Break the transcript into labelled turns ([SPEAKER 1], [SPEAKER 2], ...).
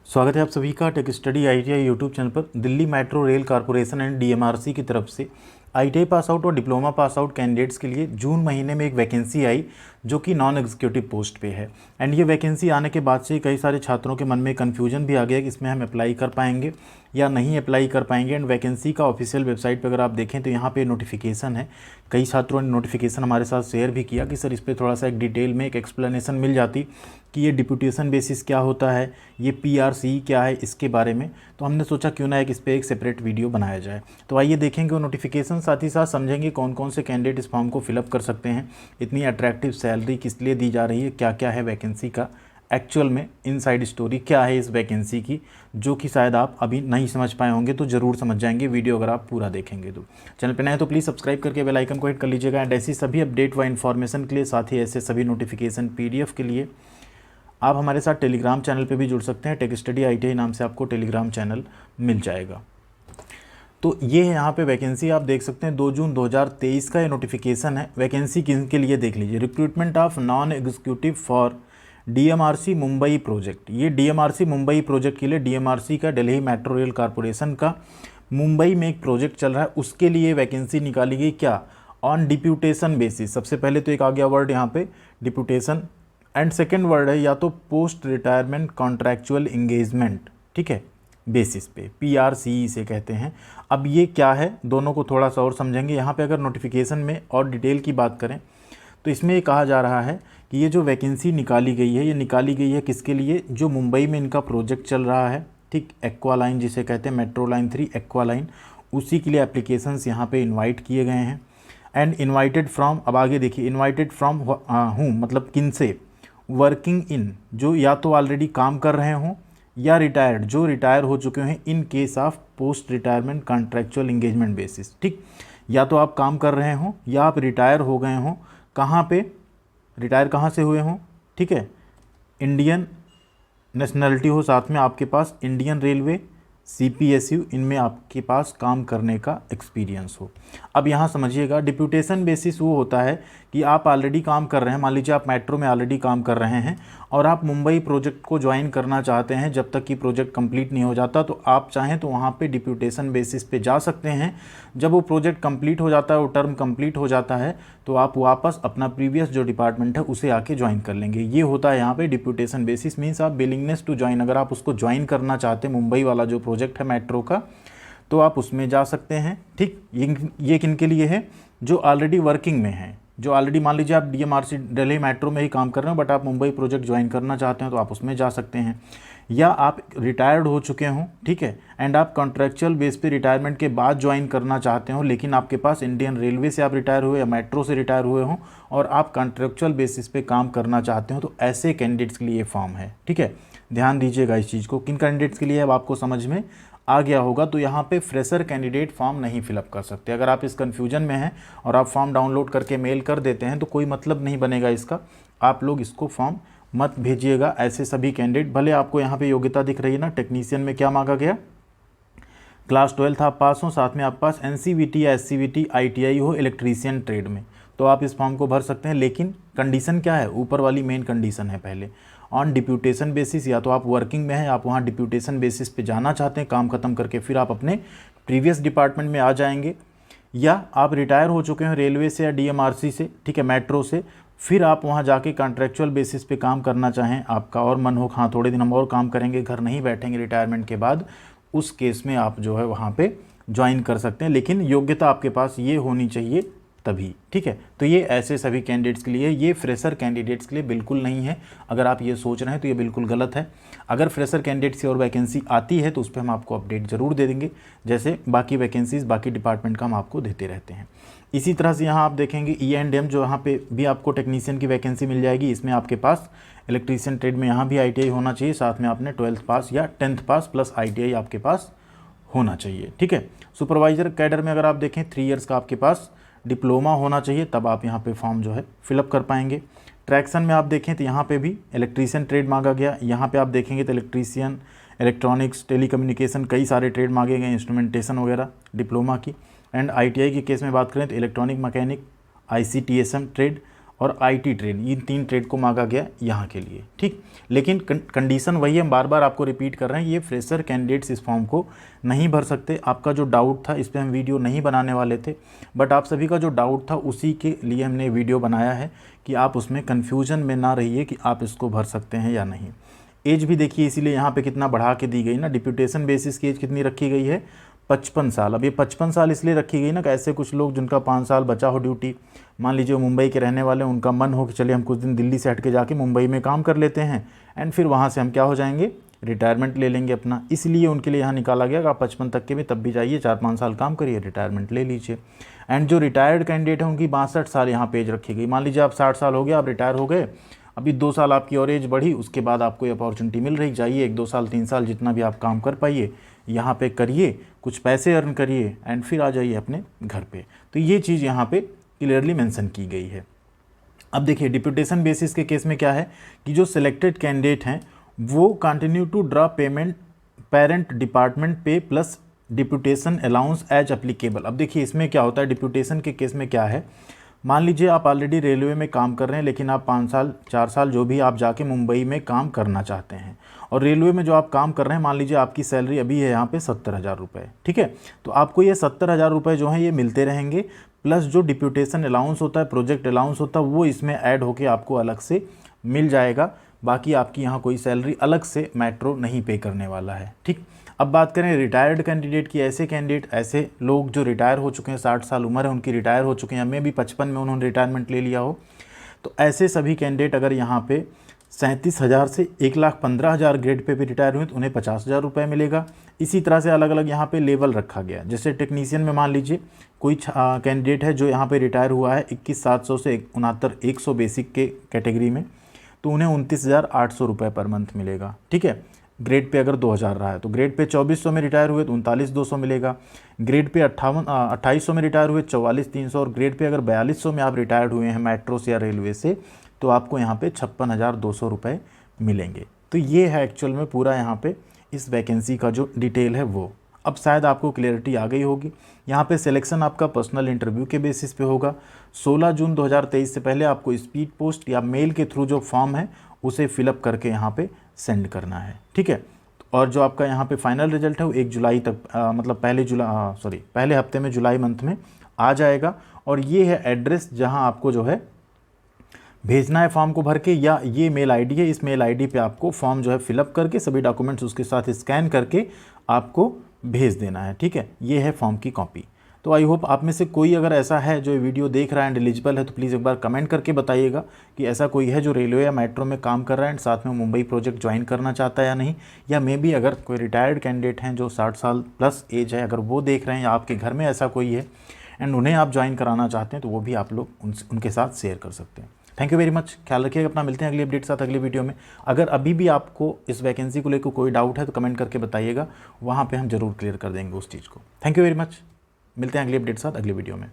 [SPEAKER 1] स्वागत है आप सभी का tech study ITI YouTube channel पर। Delhi metro rail corporation and DMRC की तरफ से आईटीआई पास आउट और डिप्लोमा पास आउट कैंडिडेट्स के लिए जून महीने में एक वैकेंसी आई जो कि नॉन एग्जीक्यूटिव पोस्ट पे है। एंड ये वैकेंसी आने के बाद से कई सारे छात्रों के मन में कन्फ्यूजन भी आ गया कि इसमें हम अप्लाई कर पाएंगे या नहीं अप्लाई कर पाएंगे। एंड वैकेंसी का ऑफिशियल वेबसाइट पर अगर आप देखें तो यहाँ पे नोटिफिकेशन है। कई छात्रों ने नोटिफिकेशन हमारे साथ शेयर भी किया कि सर इस पर थोड़ा सा एक डिटेल में एक एक्सप्लेनेशन मिल जाती कि ये डिप्यूटेशन बेसिस क्या होता है, ये पीआरसी क्या है, इसके बारे में। तो हमने सोचा क्यों ना इस पर एक सेपरेट वीडियो बनाया जाए। तो आइए देखेंगे वो नोटिफिकेशन, साथ ही साथ समझेंगे कौन कौन से कैंडिडेट इस फॉर्म को फिलअप कर सकते हैं, इतनी अट्रैक्टिव सैलरी किस लिए दी जा रही है, क्या क्या है वैकेंसी का एक्चुअल में इनसाइड स्टोरी क्या है इस वैकेंसी की, जो कि शायद आप अभी नहीं समझ पाए होंगे, तो ज़रूर समझ जाएंगे वीडियो अगर आप पूरा देखेंगे। तो चैनल पे नए हैं तो प्लीज़ सब्सक्राइब करके बेल आइकन को हिट कर लीजिएगा। एंड ऐसी सभी अपडेट व इन्फॉर्मेशन के लिए, साथ ही ऐसे सभी नोटिफिकेशन पीडीएफ के लिए आप हमारे साथ टेलीग्राम चैनल पे भी जुड़ सकते हैं। टेक स्टडी आईटीआई नाम से आपको टेलीग्राम चैनल मिल जाएगा। तो ये है यहाँ पे वैकेंसी, आप देख सकते हैं 2 जून 2023 का ये नोटिफिकेशन है। वैकेंसी किनके लिए देख लीजिए, recruitment of non executive for DMRC Mumbai project. ये डीएमआरसी मुंबई प्रोजेक्ट के लिए, डीएमआरसी का दिल्ली मेट्रो रेल कॉरपोरेशन का मुंबई में एक प्रोजेक्ट चल रहा है, उसके लिए वैकेंसी निकाली गई। क्या? On deputation basis. सबसे पहले तो एक आ गया वर्ड यहाँ पे डिप्यूटेशन, एंड सेकेंड वर्ड है या तो पोस्ट रिटायरमेंट कॉन्ट्रैक्चुअल इंगेजमेंट, ठीक है, बेसिस पे, पीआरसी इसे कहते हैं। अब ये क्या है, दोनों को थोड़ा सा और समझेंगे। यहाँ पे अगर नोटिफिकेशन में और डिटेल की बात करें तो इसमें ये कहा जा रहा है कि ये जो वैकेंसी निकाली गई है, ये निकाली गई है किसके लिए, जो मुंबई में इनका प्रोजेक्ट चल रहा है, ठीक, एक्वा लाइन जिसे कहते हैं, मेट्रो लाइन 3 एक्वा लाइन, उसी के लिए एप्लीकेशंस यहाँ पे इनवाइट किए गए हैं। एंड इनवाइटेड फ्रॉम, अब आगे देखिए, इनवाइटेड फ्रॉम हूँ मतलब किन से, वर्किंग इन, जो या तो ऑलरेडी काम कर रहे हों या रिटायर्ड, जो रिटायर हो चुके हैं, in case of post retirement contractual engagement basis, ठीक। या तो आप काम कर रहे हों या आप रिटायर हो गए हों। कहाँ पे रिटायर, कहाँ से हुए हों, ठीक है, इंडियन नेशनलिटी हो, साथ में आपके पास इंडियन रेलवे, सीपीएसयू, इनमें आपके पास काम करने का एक्सपीरियंस हो। अब यहाँ समझिएगा, डिप्यूटेशन बेसिस वो होता है कि आप ऑलरेडी काम कर रहे हैं, मान लीजिए आप मेट्रो में ऑलरेडी काम कर रहे हैं और आप मुंबई प्रोजेक्ट को ज्वाइन करना चाहते हैं। जब तक कि प्रोजेक्ट कंप्लीट नहीं हो जाता तो आप चाहें तो वहाँ पे डिप्यूटेशन बेसिस पे जा सकते हैं। जब वो प्रोजेक्ट कंप्लीट हो जाता है, वो टर्म कंप्लीट हो जाता है, तो आप वापस अपना प्रीवियस जो डिपार्टमेंट है उसे आके ज्वाइन कर लेंगे। ये होता है यहाँ पे डिप्यूटेशन बेसिस, मीन्स आप विलिंगनेस टू ज्वाइन, अगर आप उसको ज्वाइन करना चाहते हैं मुंबई वाला जो प्रोजेक्ट है मेट्रो का, तो आप उसमें जा सकते हैं, ठीक। ये किन के लिए है, जो ऑलरेडी वर्किंग में हैं, जो ऑलरेडी, मान लीजिए आप डीएमआरसी दिल्ली मेट्रो में ही काम कर रहे हो बट आप मुंबई प्रोजेक्ट ज्वाइन करना चाहते हैं तो आप उसमें जा सकते हैं। या आप रिटायर्ड हो चुके हों, ठीक है, एंड आप कॉन्ट्रैक्चुअल बेस पे रिटायरमेंट के बाद ज्वाइन करना चाहते हो, लेकिन आपके पास इंडियन रेलवे से आप रिटायर हुए या मेट्रो से रिटायर हुए हों और आप कॉन्ट्रैक्चुअल बेसिस पे काम करना चाहते हो, तो ऐसे कैंडिडेट्स के लिए ये फॉर्म है, ठीक है। ध्यान दीजिएगा इस चीज़ को, किन कैंडिडेट्स के लिए अब आपको समझ में आ गया होगा। तो यहाँ पे फ्रेशर कैंडिडेट फॉर्म नहीं फिलअप कर सकते। अगर आप इस कन्फ्यूजन में हैं और आप फॉर्म डाउनलोड करके मेल कर देते हैं तो कोई मतलब नहीं बनेगा इसका, आप लोग इसको फॉर्म मत भेजिएगा। ऐसे सभी कैंडिडेट, भले आपको यहाँ पे योग्यता दिख रही है ना, टेक्नीशियन में क्या मांगा गया, क्लास 12 आप पास हो, साथ में आपके पास एनसीवीटी या एससीवीटी आईटीआई हो इलेक्ट्रीशियन ट्रेड में, तो आप इस फॉर्म को भर सकते हैं। लेकिन कंडीशन क्या है, ऊपर वाली मेन कंडीशन है पहले, ऑन डिप्यूटेशन बेसिस, या तो आप वर्किंग में हैं, आप वहाँ डिप्यूटेशन बेसिस पे जाना चाहते हैं, काम खत्म करके फिर आप अपने प्रीवियस डिपार्टमेंट में आ जाएंगे, या आप रिटायर हो चुके हैं रेलवे से या डीएमआरसी से, ठीक है, मेट्रो से, फिर आप वहाँ जाके कॉन्ट्रैक्चुअल बेसिस पे काम करना चाहें, आपका और मन हो हाँ थोड़े दिन हम और काम करेंगे, घर नहीं बैठेंगे रिटायरमेंट के बाद, उस केस में आप जो है वहाँ पे ज्वाइन कर सकते हैं। लेकिन योग्यता आपके पास ये होनी चाहिए तभी, ठीक है। तो ये ऐसे सभी कैंडिडेट्स के लिए, ये फ्रेशर कैंडिडेट्स के लिए बिल्कुल नहीं है। अगर आप ये सोच रहे हैं तो ये बिल्कुल गलत है। अगर फ्रेशर कैंडिडेट्स की और वैकेंसी आती है तो उस पर हम आपको अपडेट ज़रूर दे देंगे, जैसे बाकी वैकेंसीज़ बाकी डिपार्टमेंट का हम आपको देते रहते हैं। इसी तरह से यहाँ आप देखेंगे E&M, जो यहाँ पे भी आपको टेक्नीशियन की वैकेंसी मिल जाएगी। इसमें आपके पास इलेक्ट्रीशियन ट्रेड में यहाँ भी ITI होना चाहिए, साथ में आपने 12th पास या 10th पास प्लस ITI आपके पास होना चाहिए, ठीक है। सुपरवाइजर कैडर में अगर आप देखें 3 ईयर्स का आपके पास डिप्लोमा होना चाहिए, तब आप यहाँ पे फॉर्म जो है फिलअप कर पाएंगे। ट्रैक्शन में आप देखें तो यहाँ पे भी इलेक्ट्रीशियन ट्रेड मांगा गया। यहाँ पे आप देखेंगे तो इलेक्ट्रीशियन, इलेक्ट्रॉनिक्स, टेलीकम्युनिकेशन, कई सारे ट्रेड मांगे गए, इंस्ट्रूमेंटेशन वगैरह डिप्लोमा की। एंड ITI के केस में बात करें तो इलेक्ट्रॉनिक मैकेनिक, ICTSM ट्रेड और IT ट्रेड, इन 3 ट्रेड को मांगा गया यहाँ के लिए, ठीक। लेकिन कंडीशन वही है, बार बार आपको रिपीट कर रहे हैं, ये फ्रेशर कैंडिडेट्स इस फॉर्म को नहीं भर सकते। आपका जो डाउट था इस पर हम वीडियो नहीं बनाने वाले थे, बट आप सभी का जो डाउट था उसी के लिए हमने वीडियो बनाया है कि आप उसमें कन्फ्यूजन में ना रहिए कि आप इसको भर सकते हैं या नहीं। एज भी देखिए इसीलिए यहाँ पे कितना बढ़ा के दी गई ना, डिप्यूटेशन बेसिस की एज कितनी रखी गई है, 55 साल। अब ये 55 साल इसलिए रखी गई ना कि ऐसे कुछ लोग जिनका 5 साल बचा हो ड्यूटी, मान लीजिए मुंबई के रहने वाले, उनका मन हो कि चलिए हम कुछ दिन दिल्ली से हट के जाके मुंबई में काम कर लेते हैं एंड फिर वहाँ से हम क्या हो जाएंगे, रिटायरमेंट ले लेंगे अपना। इसलिए उनके लिए यहाँ निकाला गया कि आप 55 तक के भी तब भी जाइए, 4-5 साल काम करिए, रिटायरमेंट ले लीजिए। एंड जो रिटायर्ड कैंडिडेट है उनकी 62 साल यहाँ पे एज रखी गई। मान लीजिए आप 60 साल हो गए, आप रिटायर हो गए, अभी 2 साल आपकी और एज बढ़ी, उसके बाद आपको ये अपॉर्चुनिटी मिल रही, जाइए 1-2 साल 3 साल जितना भी आप काम कर पाइए यहाँ पे करिए, कुछ पैसे अर्न करिए एंड फिर आ जाइए अपने घर पे। तो ये चीज़ यहाँ पे क्लियरली मेंशन की गई है। अब देखिए डिप्यूटेशन बेसिस के केस में क्या है कि जो सिलेक्टेड कैंडिडेट हैं वो continue to draw payment parent department pay plus deputation allowance as applicable. अब देखिए इसमें क्या होता है, डिप्यूटेशन के केस में क्या है, मान लीजिए आप ऑलरेडी रेलवे में काम कर रहे हैं, लेकिन आप 5 साल 4 साल जो भी आप जाके मुंबई में काम करना चाहते हैं, और रेलवे में जो आप काम कर रहे हैं, मान लीजिए आपकी सैलरी अभी है यहाँ पे 70,000 रुपये, ठीक है। तो आपको ये 70,000 रुपये जो हैं ये मिलते रहेंगे, प्लस जो डिप्यूटेशन अलाउंस होता है, प्रोजेक्ट अलाउंस होता है, वो इसमें ऐड होके आपको अलग से मिल जाएगा। बाकी आपकी यहाँ कोई सैलरी अलग से मेट्रो नहीं पे करने वाला है, ठीक। अब बात करें रिटायर्ड कैंडिडेट की, ऐसे लोग जो रिटायर हो चुके हैं, 60 साल उम्र है उनकी, रिटायर हो चुके हैं, या मे भी 55 में उन्होंने रिटायरमेंट ले लिया हो, तो ऐसे सभी कैंडिडेट अगर यहाँ पे 37,000 से 1,15,000 ग्रेड पे भी रिटायर हुए तो उन्हें 50,000 रुपये मिलेगा। इसी तरह से अलग अलग यहाँ पे लेवल रखा गया। जैसे टेक्नीशियन में मान लीजिए कोई कैंडिडेट है जो यहाँ पे रिटायर हुआ है 21,700 से 69,100 बेसिक के कैटेगरी में, तो उन्हें 29,800 रुपये पर मंथ मिलेगा, ठीक है। ग्रेड पे अगर 2,000 रहा है तो ग्रेड पे 2400 में रिटायर हुए तो 39,200 मिलेगा। ग्रेड पे 2800 में रिटायर हुए 44,300, और ग्रेड पे अगर 4200 में आप रिटायर्ड हुए हैं मेट्रो से या रेलवे से तो आपको यहाँ पे 56,200 रुपये मिलेंगे। तो ये है एक्चुअल में पूरा यहाँ पे इस वैकेंसी का जो डिटेल है वो। अब शायद आपको क्लियरिटी आ गई होगी। यहाँ पे सिलेक्शन आपका पर्सनल इंटरव्यू के बेसिस पे होगा। 16 जून 2023 से पहले आपको स्पीड पोस्ट या मेल के थ्रू जो फॉर्म है उसे फिलअप करके यहाँ पे सेंड करना है, ठीक है। और जो आपका यहाँ पे फाइनल रिजल्ट है वो 1 जुलाई तक मतलब पहले हफ्ते में जुलाई मंथ में आ जाएगा। और ये है एड्रेस जहाँ आपको जो है भेजना है फॉर्म को भर के, या ये मेल आईडी है, इस मेल आईडी पे आपको फॉर्म जो है फिलअप करके सभी डॉक्यूमेंट्स उसके साथ स्कैन करके आपको भेज देना है, ठीक है। ये है फॉर्म की कॉपी। तो आई होप आप में से कोई अगर ऐसा है जो वीडियो देख रहा है एंड एलिजिबल है तो प्लीज़ एक बार कमेंट करके बताइएगा कि ऐसा कोई है जो रेलवे या मेट्रो में काम कर रहा है एंड साथ में मुंबई प्रोजेक्ट ज्वाइन करना चाहता है या नहीं। या मे बी अगर कोई रिटायर्ड कैंडिडेट हैं जो 60 साल प्लस एज है, अगर वो देख रहे हैं या आपके घर में ऐसा कोई है एंड उन्हें आप ज्वाइन कराना चाहते हैं तो वो भी आप लोग उनके साथ शेयर कर सकते हैं। थैंक यू वेरी मच, ख्याल रखिएगा अपना, मिलते हैं अगली अपडेट साथ अगली वीडियो में। अगर अभी भी आपको इस वैकेंसी को लेकर कोई डाउट है तो कमेंट करके बताइएगा, वहाँ पे हम जरूर क्लियर कर देंगे उस चीज़ को। थैंक यू वेरी मच, मिलते हैं अगली अपडेट साथ अगली वीडियो में।